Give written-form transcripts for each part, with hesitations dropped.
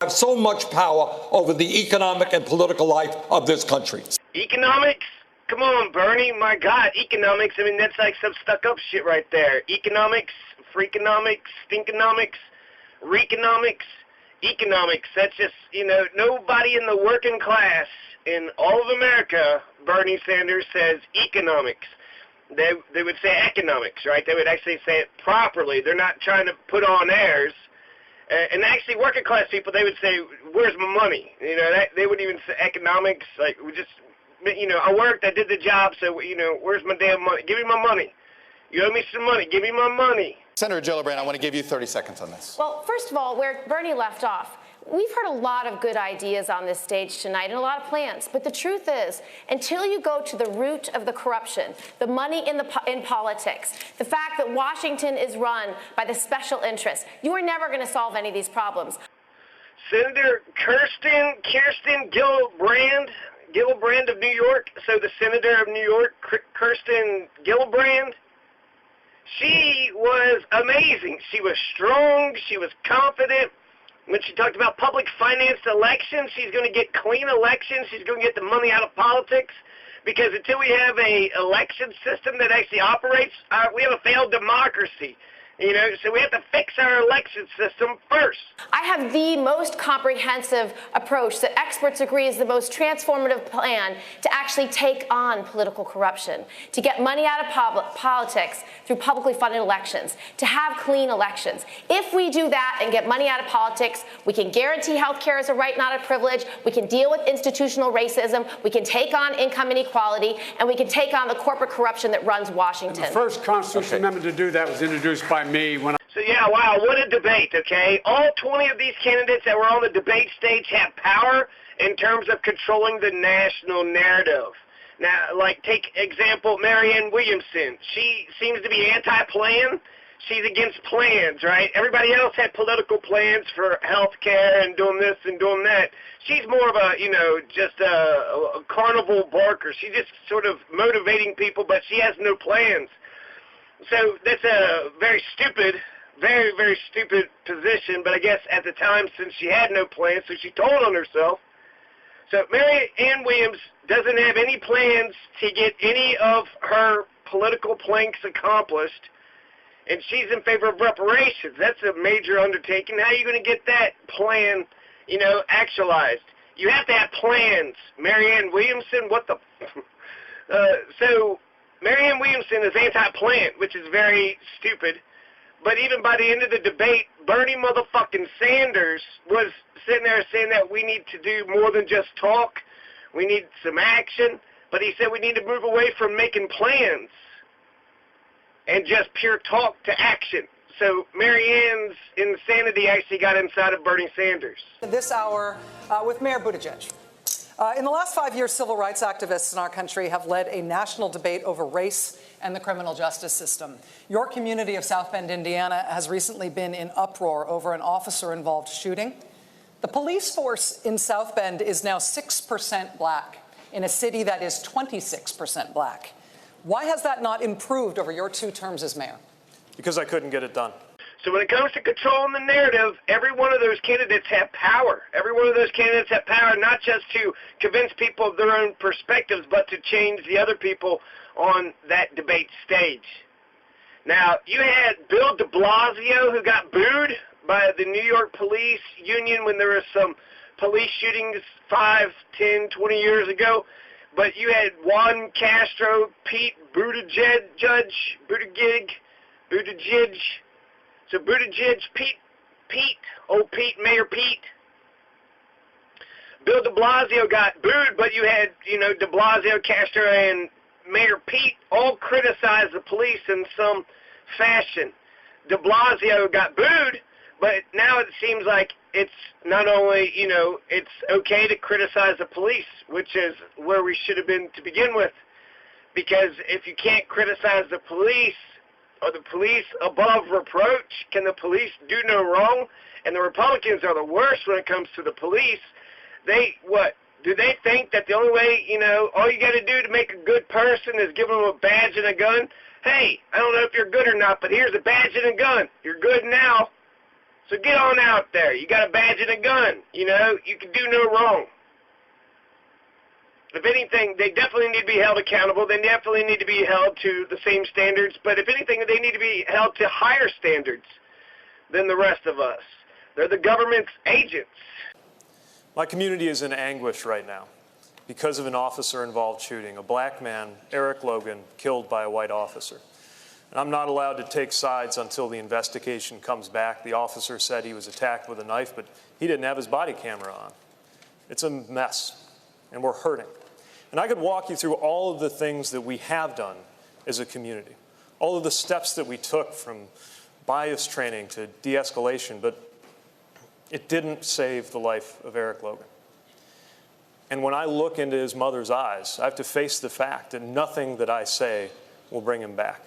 have so much power over the economic and political life of this country. Economics? Come on, Bernie. My God, economics. I mean, that's like some stuck-up shit right there. Economics, freakonomics, stinkonomics, reconomics, economics. That's just, nobody in the working class in all of America, Bernie Sanders says economics. They would say economics, right? They would actually say it properly. They're not trying to put on airs. And actually, working class people, they would say, "Where's my money?" They wouldn't even say economics. Like, we just, I worked, I did the job, so where's my damn money? Give me my money. You owe me some money. Give me my money. Senator Gillibrand, I want to give you 30 seconds on this. Well, first of all, where Bernie left off, we've heard a lot of good ideas on this stage tonight and a lot of plans. But the truth is, until you go to the root of the corruption, the money in politics, the fact that Washington is run by the special interests, you are never going to solve any of these problems. Senator Kirsten Gillibrand of New York, so the senator of New York, Kirsten Gillibrand, she was amazing. She was strong. She was confident. When she talked about public financed elections, she's going to get clean elections. She's going to get the money out of politics. Because until we have a election system that actually operates, we have a failed democracy. So we have to fix our election system first. I have the most comprehensive approach that experts agree is the most transformative plan to actually take on political corruption, to get money out of politics through publicly funded elections, to have clean elections. If we do that and get money out of politics, we can guarantee health care as a right, not a privilege. We can deal with institutional racism. We can take on income inequality, and we can take on the corporate corruption that runs Washington. And the first constitutional amendment to do that was introduced by me when So yeah, wow, what a debate, okay? All 20 of these candidates that were on the debate stage have power in terms of controlling the national narrative. Now, like, take example, Marianne Williamson. She seems to be anti-plan. She's against plans, right? Everybody else had political plans for health care and doing this and doing that. She's more of a, just a carnival barker. She's just sort of motivating people, but she has no plans. So that's a very stupid, very, very stupid position, but I guess at the time, since she had no plans, so she told on herself. So Marianne Williams doesn't have any plans to get any of her political planks accomplished, and she's in favor of reparations. That's a major undertaking. How are you going to get that plan, actualized? You have to have plans. Marianne Williamson, what the... So Marianne Williamson is anti-plant, which is very stupid. But even by the end of the debate, Bernie motherfucking Sanders was sitting there saying that we need to do more than just talk. We need some action. But he said we need to move away from making plans and just pure talk to action. So Marianne's insanity actually got inside of Bernie Sanders. This hour with Mayor Buttigieg. In the last 5 years, civil rights activists in our country have led a national debate over race and the criminal justice system. Your community of South Bend, Indiana, has recently been in uproar over an officer-involved shooting. The police force in South Bend is now 6% black in a city that is 26% black. Why has that not improved over your 2 terms as mayor? Because I couldn't get it done. So when it comes to controlling the narrative, every one of those candidates have power. Every one of those candidates have power not just to convince people of their own perspectives, but to change the other people on that debate stage. Now, you had Bill de Blasio, who got booed by the New York Police Union when there were some police shootings 5, 10, 20 years ago. But you had Juan Castro, Pete Buttigieg, so Buttigieg, Mayor Pete. Bill de Blasio got booed, but you had, de Blasio, Castro, and Mayor Pete all criticized the police in some fashion. De Blasio got booed, but now it seems like it's not only, it's okay to criticize the police, which is where we should have been to begin with. Because if you can't criticize the police, are the police above reproach? Can the police do no wrong? And the Republicans are the worst when it comes to the police. Do they think that the only way, all you got to do to make a good person is give them a badge and a gun? Hey, I don't know if you're good or not, but here's a badge and a gun. You're good now. So get on out there. You got a badge and a gun. You know, you can do no wrong. If anything, they definitely need to be held accountable. They definitely need to be held to the same standards. But if anything, they need to be held to higher standards than the rest of us. They're the government's agents. My community is in anguish right now because of an officer-involved shooting, a black man, Eric Logan, killed by a white officer. And I'm not allowed to take sides until the investigation comes back. The officer said he was attacked with a knife, but he didn't have his body camera on. It's a mess, and we're hurting. And I could walk you through all of the things that we have done as a community, all of the steps that we took from bias training to de-escalation, but it didn't save the life of Eric Logan. And when I look into his mother's eyes, I have to face the fact that nothing that I say will bring him back.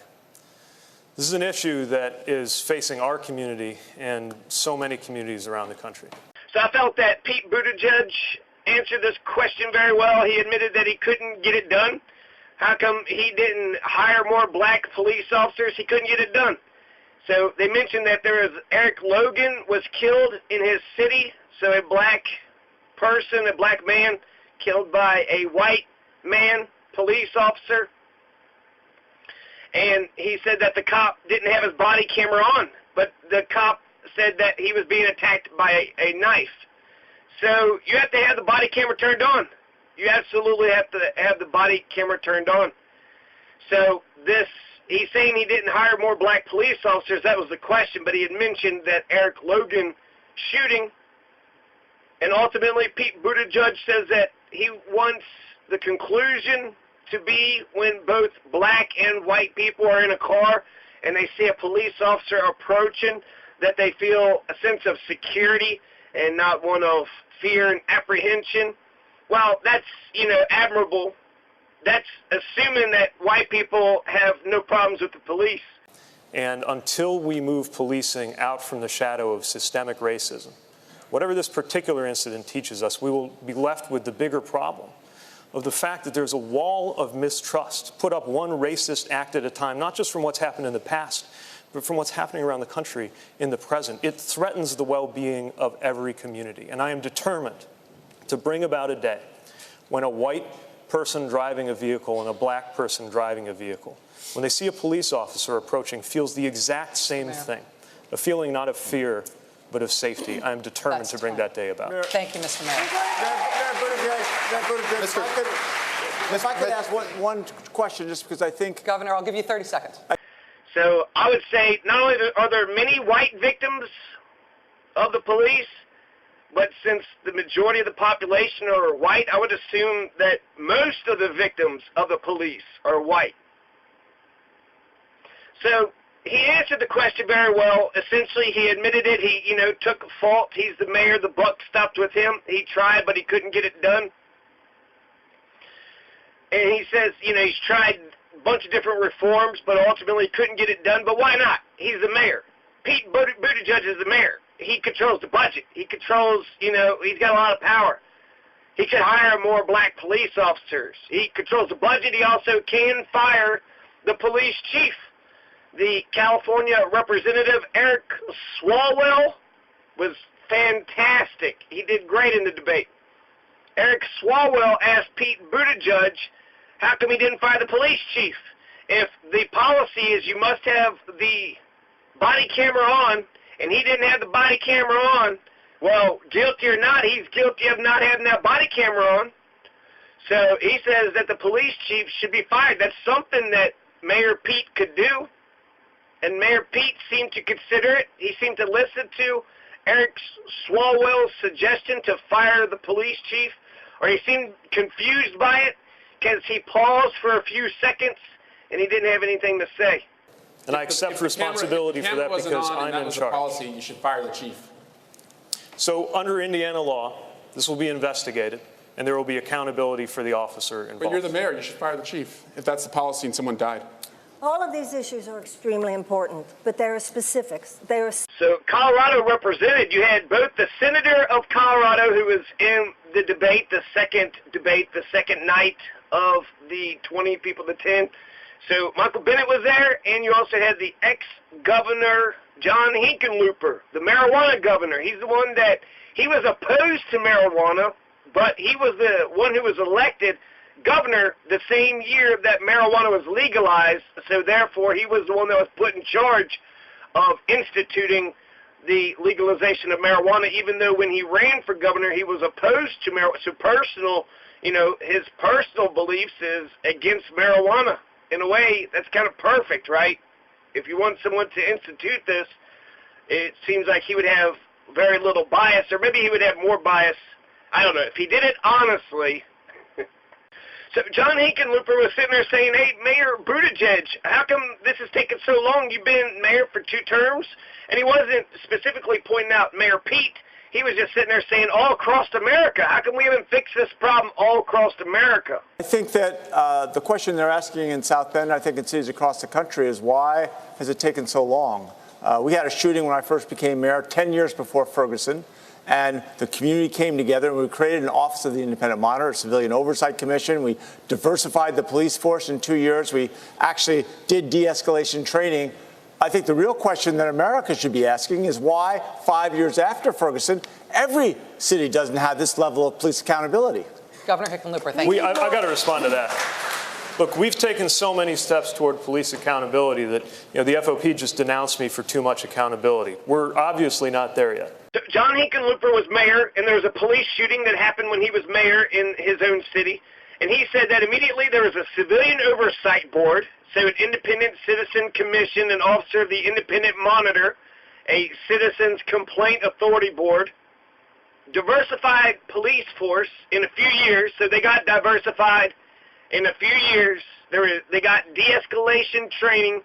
This is an issue that is facing our community and so many communities around the country. So I felt that Pete Buttigieg answered this question very well. He admitted that he couldn't get it done. How come he didn't hire more black police officers? He couldn't get it done. So they mentioned that Eric Logan was killed in his city. So a black person, a black man, killed by a white man, police officer. And he said that the cop didn't have his body camera on, but the cop said that he was being attacked by a knife. So you have to have the body camera turned on. You absolutely have to have the body camera turned on. So he's saying he didn't hire more black police officers. That was the question, but he had mentioned that Eric Logan shooting. And ultimately, Pete Buttigieg says that he wants the conclusion to be when both black and white people are in a car and they see a police officer approaching, that they feel a sense of security and not one of fear and apprehension. Well, that's, admirable. That's assuming that white people have no problems with the police. And until we move policing out from the shadow of systemic racism, whatever this particular incident teaches us, we will be left with the bigger problem of the fact that there's a wall of mistrust put up one racist act at a time, not just from what's happened in the past, but from what's happening around the country in the present. It threatens the well-being of every community. And I am determined to bring about a day when a white person driving a vehicle and a black person driving a vehicle, when they see a police officer approaching, feels the exact same thing, a feeling not of fear, but of safety. I am determined to bring that day about. Thank you, Mr. Mayor. If I could ask one question, just because I think... Governor, I'll give you 30 seconds. So I would say not only are there many white victims of the police, but since the majority of the population are white, I would assume that most of the victims of the police are white. So he answered the question very well. Essentially, he admitted it. He, took fault. He's the mayor. The buck stopped with him. He tried, but he couldn't get it done. And he says, he's tried a bunch of different reforms, but ultimately couldn't get it done. But why not? He's the mayor. Pete Buttigieg is the mayor. He controls the budget. He controls, he's got a lot of power. He could hire more black police officers. He controls the budget. He also can fire the police chief. The California representative, Eric Swalwell, was fantastic. He did great in the debate. Eric Swalwell asked Pete Buttigieg, how come he didn't fire the police chief? If the policy is you must have the body camera on, and he didn't have the body camera on, well, guilty or not, he's guilty of not having that body camera on. So he says that the police chief should be fired. That's something that Mayor Pete could do. And Mayor Pete seemed to consider it. He seemed to listen to Eric Swalwell's suggestion to fire the police chief, or he seemed confused by it because he paused for a few seconds and he didn't have anything to say. And I accept responsibility for that because I'm in charge. Policy, you should fire the chief. So under Indiana law, this will be investigated, and there will be accountability for the officer involved. But you're the mayor. You should fire the chief if that's the policy and someone died. All of these issues are extremely important, but there are specifics. So Colorado represented, you had both the senator of Colorado who was in the debate, the second night of the 20 people to 10. So Michael Bennet was there, and you also had the ex-governor John Hickenlooper, the marijuana governor. He's the one that, he was opposed to marijuana, but he was the one who was elected governor the same year that marijuana was legalized, so therefore he was the one that was put in charge of instituting the legalization of marijuana, even though when he ran for governor he was opposed to marijuana. So personal, his personal beliefs is against marijuana. In a way, that's kind of perfect, right? If you want someone to institute this, it seems like he would have very little bias, or maybe he would have more bias. I don't know. If he did it honestly. So John Hickenlooper was sitting there saying, hey, Mayor Buttigieg, how come this has taken so long? You've been mayor for 2 terms. And he wasn't specifically pointing out Mayor Pete. He was just sitting there saying all across America. How come we haven't fixed this problem all across America? I think that the question they're asking in South Bend, I think in cities across the country, is why has it taken so long? We had a shooting when I first became mayor 10 years before Ferguson. And the community came together and we created an Office of the Independent Monitor, a Civilian Oversight Commission. We diversified the police force in 2 years. We actually did de-escalation training. I think the real question that America should be asking is why 5 years after Ferguson, every city doesn't have this level of police accountability. Governor Hickenlooper, thank you. I've got to respond to that. Look, we've taken so many steps toward police accountability that the FOP just denounced me for too much accountability. We're obviously not there yet. John Hickenlooper was mayor, and there was a police shooting that happened when he was mayor in his own city. And he said that immediately there was a civilian oversight board, so an independent citizen commission, an officer of the independent monitor, a citizens complaint authority board, diversified police force in a few years, so they got diversified in a few years. They got de-escalation training,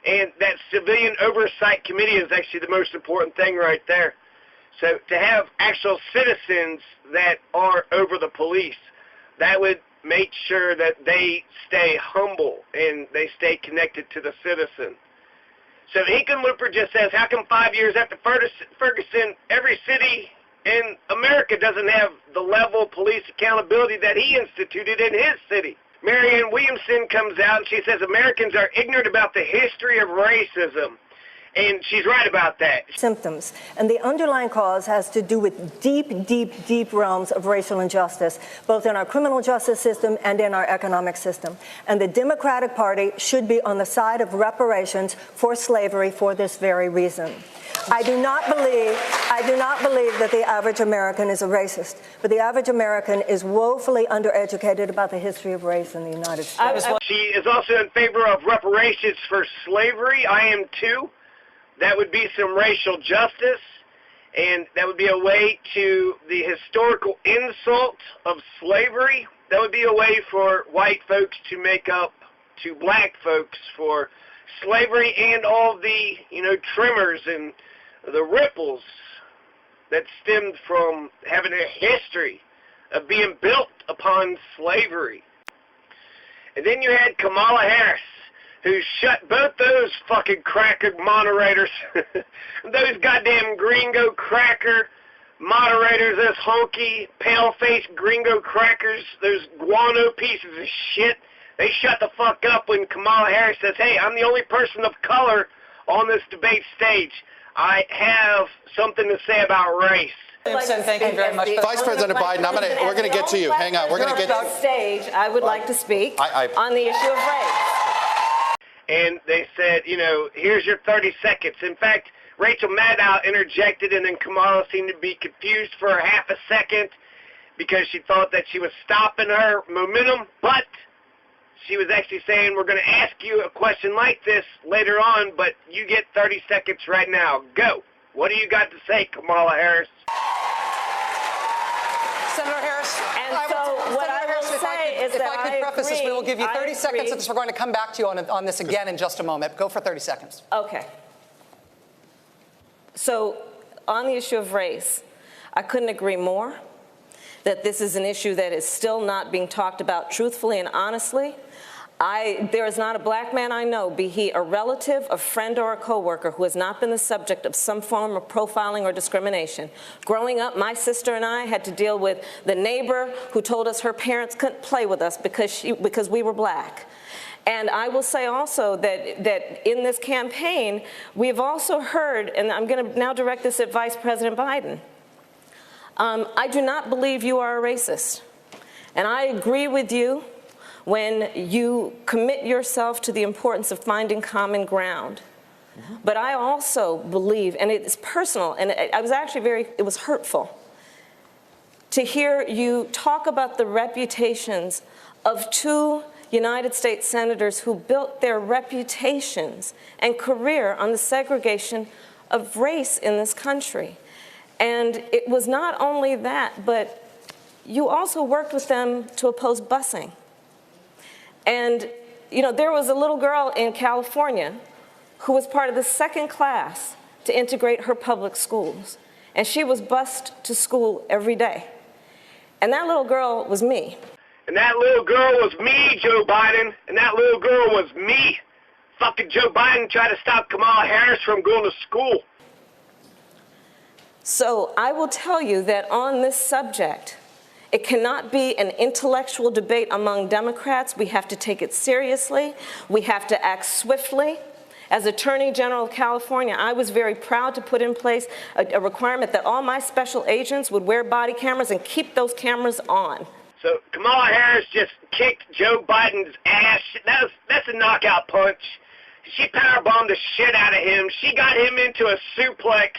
and that civilian oversight committee is actually the most important thing right there. So to have actual citizens that are over the police, that would make sure that they stay humble and they stay connected to the citizen. So Hickenlooper just says, how come 5 years after Ferguson, every city in America doesn't have the level of police accountability that he instituted in his city? Marianne Williamson comes out and she says Americans are ignorant about the history of racism. And she's right about that. Symptoms. And the underlying cause has to do with deep, deep, deep realms of racial injustice, both in our criminal justice system and in our economic system. And the Democratic Party should be on the side of reparations for slavery for this very reason. I do not believe that the average American is a racist, but the average American is woefully undereducated about the history of race in the United States. She is also in favor of reparations for slavery. I am too. That would be some racial justice, and that would be a way to the historical insult of slavery. That would be a way for white folks to make up to black folks for slavery and all the, tremors and the ripples that stemmed from having a history of being built upon slavery. And then you had Kamala Harris, who shut both those fucking cracker moderators, those goddamn gringo cracker moderators, those honky, pale-faced gringo crackers, those guano pieces of shit. They shut the fuck up when Kamala Harris says, hey, I'm the only person of color on this debate stage. I have something to say about race. Williamson, thank you very much. Vice President Biden, we're going to get to you. Hang on. We're going to get to stage. I would like to speak on the issue of race. And they said, here's your 30 seconds. In fact, Rachel Maddow interjected, and then Kamala seemed to be confused for a half a second because she thought that she was stopping her momentum, but she was actually saying, we're going to ask you a question like this later on, but you get 30 seconds right now. Go. What do you got to say, Kamala Harris? Senator Harris, is if that I could preface this, we will give you 30 seconds, agree. since we're going to come back to you on this again in just a moment. Go for 30 seconds. Okay. So on the issue of race, I couldn't agree more that this is an issue that is still not being talked about truthfully and honestly. There is not a black man I know, be he a relative, a friend, or a coworker, who has not been the subject of some form of profiling or discrimination. Growing up, my sister and I had to deal with the neighbor who told us her parents couldn't play with us because we were black. And I will say also that in this campaign, we've also heard, and I'm going to now direct this at Vice President Biden, I do not believe you are a racist. And I agree with you when you commit yourself to the importance of finding common ground. But I also believe, and it's personal, and I was actually it was hurtful to hear you talk about the reputations of two United States senators who built their reputations and career on the segregation of race in this country. And it was not only that, but you also worked with them to oppose busing. And, you know, there was a little girl in California who was part of the second class to integrate her public schools. And she was bused to school every day. And that little girl was me. And that little girl was me, Joe Biden. And that little girl was me. Fucking Joe Biden tried to stop Kamala Harris from going to school. So I will tell you that on this subject, it cannot be an intellectual debate among Democrats. We have to take it seriously. We have to act swiftly. As Attorney General of California, I was very proud to put in place a requirement that all my special agents would wear body cameras and keep those cameras on. So Kamala Harris just kicked Joe Biden's ass. That's a knockout punch. She powerbombed the shit out of him. She got him into a suplex,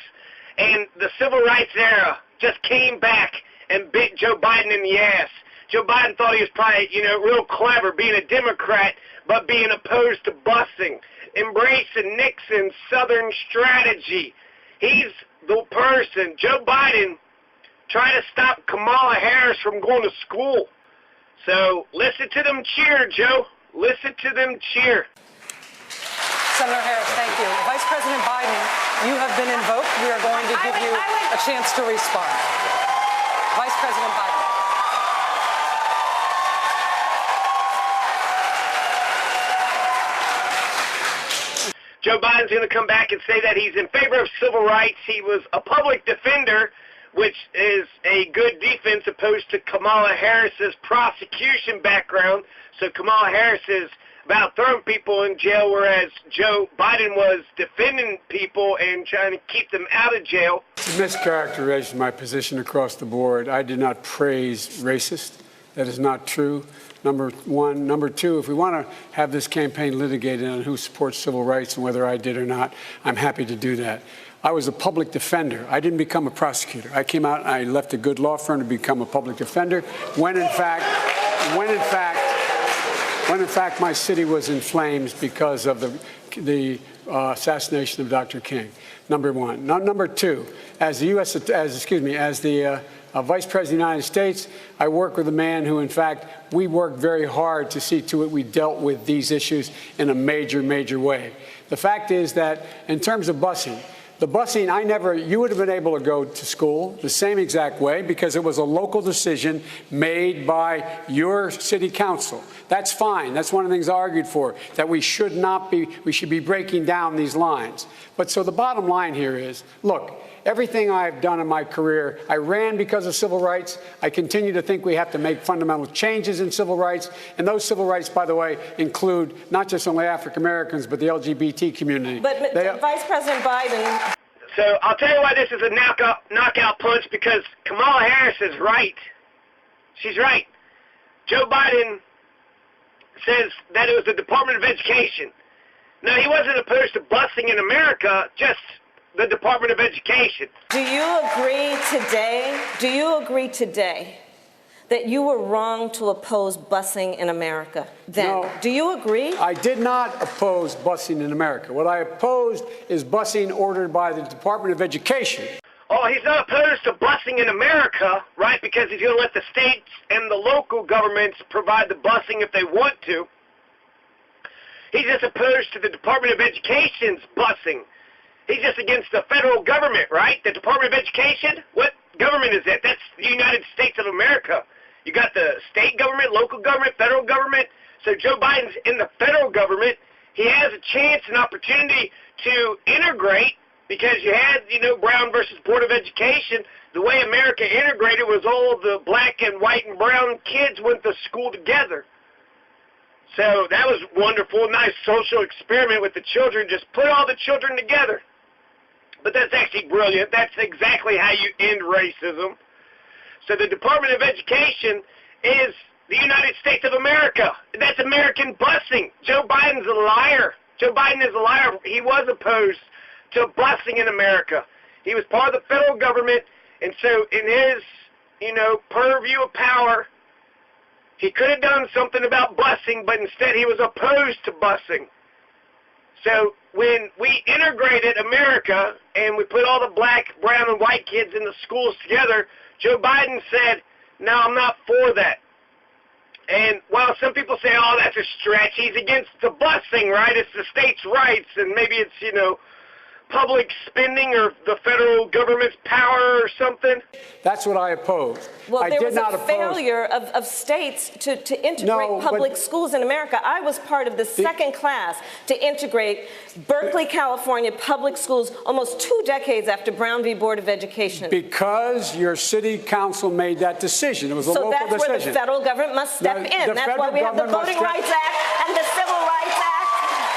and the civil rights era just came back and bit Joe Biden in the ass. Joe Biden thought he was probably, real clever being a Democrat, but being opposed to busing, embracing Nixon's Southern strategy. He's the person. Joe Biden tried to stop Kamala Harris from going to school. So listen to them cheer, Joe. Listen to them cheer. Senator Harris, thank you. Vice President Biden, you have been invoked. We are going to give you a chance to respond. Vice President Biden. Joe Biden's going to come back and say that he's in favor of civil rights. He was a public defender, which is a good defense opposed to Kamala Harris's prosecution background. So Kamala Harris is about throwing people in jail, whereas Joe Biden was defending people and trying to keep them out of jail. It's a mischaracterization of my position across the board. I did not praise racist. That is not true. Number one. Number two, if we want to have this campaign litigated on who supports civil rights and whether I did or not, I'm happy to do that. I was a public defender. I didn't become a prosecutor. I came out and I left a good law firm to become a public defender when in fact my city was in flames because of the assassination of Dr. King. Number one. Number two, as the Vice President of the United States, I work with a man who, in fact, we worked very hard to see to it we dealt with these issues in a major, major way. The fact is that in terms of busing, the busing, you would have been able to go to school the same exact way because it was a local decision made by your city council. That's fine. That's one of the things I argued for, that we should be breaking down these lines. But so the bottom line here is, look, everything I've done in my career, I ran because of civil rights. I continue to think we have to make fundamental changes in civil rights. And those civil rights, by the way, include not just only African Americans, but the LGBT community. But Vice President Biden. So I'll tell you why this is a knockout punch, because Kamala Harris is right. She's right. Joe Biden says that it was the Department of Education. No, he wasn't opposed to busing in America, just the Department of Education. Do you agree today that you were wrong to oppose busing in America then? No. Do you agree? I did not oppose busing in America. What I opposed is busing ordered by the Department of Education. Oh, he's not opposed to busing in America, right? Because he's going to let the states and the local governments provide the busing if they want to. He's just opposed to the Department of Education's busing. He's just against the federal government, right? The Department of Education? What government is that? That's the United States of America. You got the state government, local government, federal government. So Joe Biden's in the federal government. He has a chance, an opportunity to integrate, because you had, Brown versus Board of Education. The way America integrated was all of the black and white and brown kids went to school together. So that was wonderful, nice social experiment with the children. Just put all the children together. But that's actually brilliant. That's exactly how you end racism. So the Department of Education is the United States of America. That's American busing. Joe Biden's a liar. Joe Biden is a liar. He was opposed to busing in America. He was part of the federal government, and so in his, purview of power, he could have done something about busing, but instead he was opposed to busing. So when we integrated America and we put all the black, brown, and white kids in the schools together, Joe Biden said, no, I'm not for that. And while some people say, oh, that's a stretch, he's against the busing, right? It's the states' rights, and maybe it's, public spending or the federal government's power or something. That's what I oppose. Well, there was a oppose. failure of states to integrate public schools in America. I was part of the second class to integrate Berkeley, California public schools almost 2 decades after Brown v. Board of Education. Because your city council made that decision. It was a local decision. So that's where the federal government must step in. That's why we have the Voting Rights Act and the Civil Rights Act.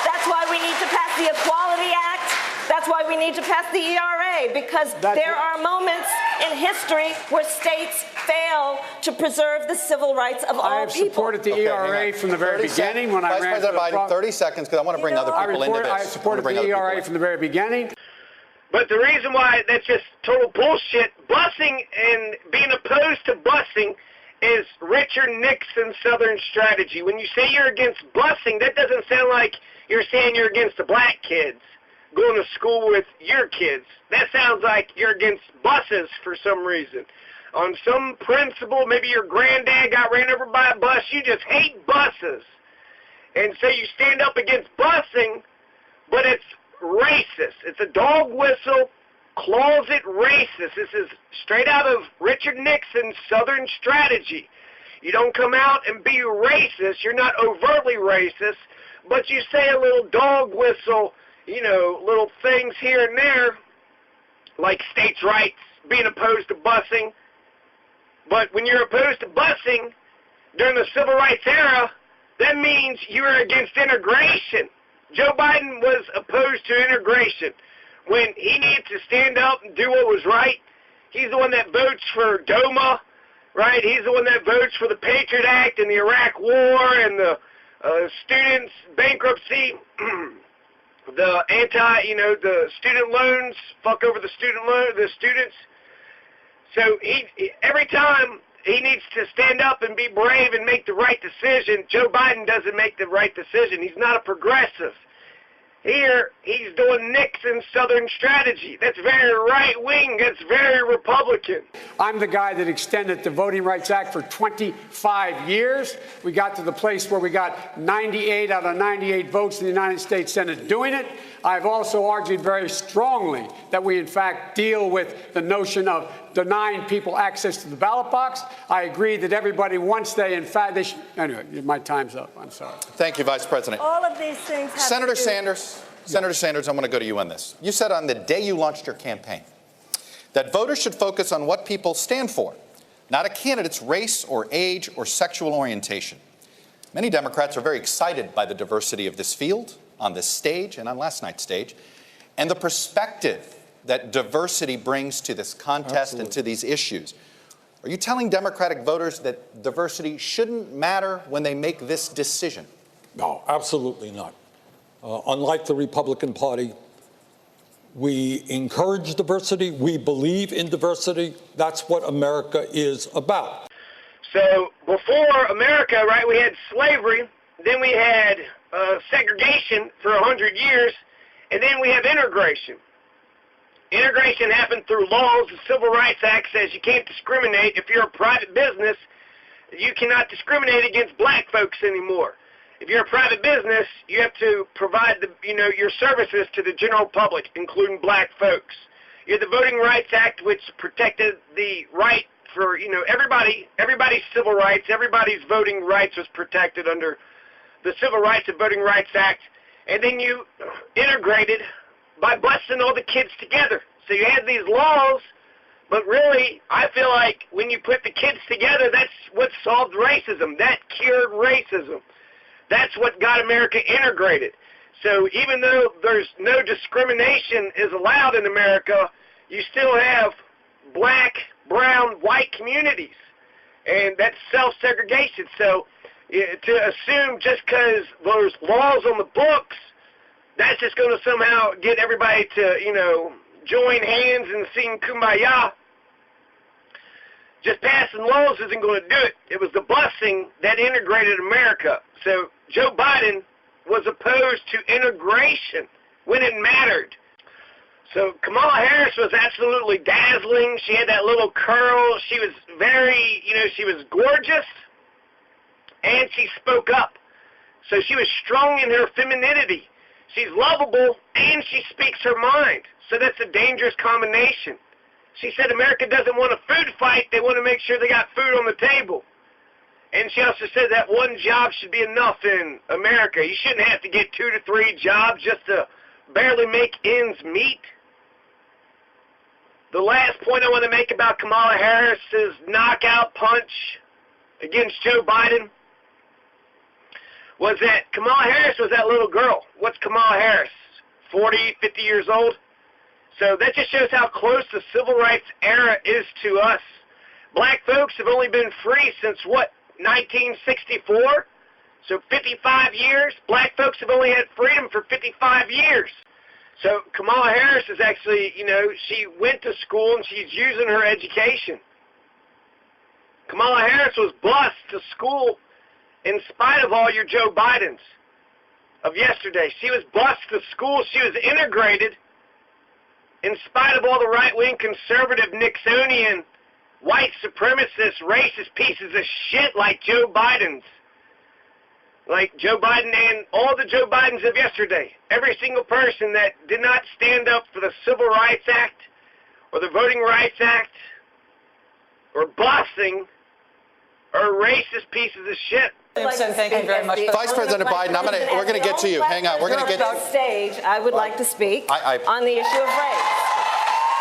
That's why we need to pass the Equality Act. That's why we need to pass the ERA, because there are moments in history where states fail to preserve the civil rights of all people. I have supported the ERA from the very beginning when I ran for the Vice President Biden, 30 seconds, because I want to bring other people into this. I supported the ERA from the very beginning. But the reason why that's just total bullshit, busing and being opposed to busing is Richard Nixon's Southern strategy. When you say you're against busing, that doesn't sound like you're saying you're against the black kids going to school with your kids. That sounds like you're against buses for some reason. On some principle, maybe your granddad got ran over by a bus. You just hate buses. And so you stand up against busing, but it's racist. It's a dog whistle, closet racist. This is straight out of Richard Nixon's Southern strategy. You don't come out and be racist. You're not overtly racist, but you say a little dog whistle, little things here and there, like states' rights, being opposed to busing. But when you're opposed to busing during the civil rights era, that means you're against integration. Joe Biden was opposed to integration. When he needed to stand up and do what was right, he's the one that votes for DOMA, right? He's the one that votes for the Patriot Act and the Iraq War and the students' bankruptcy. The the student loans, fuck over the students. So every time he needs to stand up and be brave and make the right decision, Joe Biden doesn't make the right decision. He's not a progressive. Here, he's doing Nixon's Southern strategy. That's very right-wing. That's very Republican. I'm the guy that extended the Voting Rights Act for 25 years. We got to the place where we got 98 out of 98 votes in the United States Senate doing it. I've also argued very strongly that we, in fact, deal with the notion of denying people access to the ballot box. I agree that everybody, once they, in fact, they should. Anyway, my time's up. I'm sorry. Thank you, Vice President. All of these things have Senator Sanders, I want to go to you on this. You said on the day you launched your campaign that voters should focus on what people stand for, not a candidate's race or age or sexual orientation. Many Democrats are very excited by the diversity of this field on this stage and on last night's stage, and the perspective that diversity brings to this contest and to these issues. Are you telling Democratic voters that diversity shouldn't matter when they make this decision? No, absolutely not. Unlike the Republican Party, we encourage diversity. We believe in diversity. That's what America is about. So before America, right, we had slavery, then we had segregation for 100 years, and then we have integration. Integration happened through laws. The Civil Rights Act says you can't discriminate. If you're a private business, you cannot discriminate against black folks anymore. If you're a private business, you have to provide your services to the general public, including black folks. You have the Voting Rights Act, which protected the right for everybody's civil rights. Everybody's voting rights was protected under the Civil Rights and Voting Rights Act. And then you integrated by busing all the kids together. So you had these laws, but really, I feel like when you put the kids together, that's what solved racism. That cured racism. That's what got America integrated. So even though there's no discrimination is allowed in America, you still have black, brown, white communities, and that's self-segregation. So to assume just because there's laws on the books, that's just going to somehow get everybody to, join hands and sing Kumbaya. Just passing laws isn't going to do it. It was the busing that integrated America. So Joe Biden was opposed to integration when it mattered. So Kamala Harris was absolutely dazzling. She had that little curl. She was very, she was gorgeous, and she spoke up. So she was strong in her femininity. She's lovable, and she speaks her mind. So that's a dangerous combination. She said America doesn't want a food fight. They want to make sure they got food on the table. And she also said that one job should be enough in America. You shouldn't have to get 2 to 3 jobs just to barely make ends meet. The last point I want to make about Kamala Harris's knockout punch against Joe Biden was that Kamala Harris was that little girl. What's Kamala Harris? 40, 50 years old? So that just shows how close the civil rights era is to us. Black folks have only been free since, 1964? So 55 years. Black folks have only had freedom for 55 years. So Kamala Harris is actually, she went to school and she's using her education. Kamala Harris was bused to school in spite of all your Joe Bidens of yesterday. She was bused to school. She was integrated in spite of all the right-wing conservative Nixonian white supremacist racist pieces of shit like Joe Biden's. Like Joe Biden and all the Joe Bidens of yesterday. Every single person that did not stand up for the Civil Rights Act or the Voting Rights Act or busing are racist pieces of shit. Simpson, thank you very much. Vice President Biden, we're going to get to you. Hang on. We're going to get to stage. I would like to speak on the issue of race.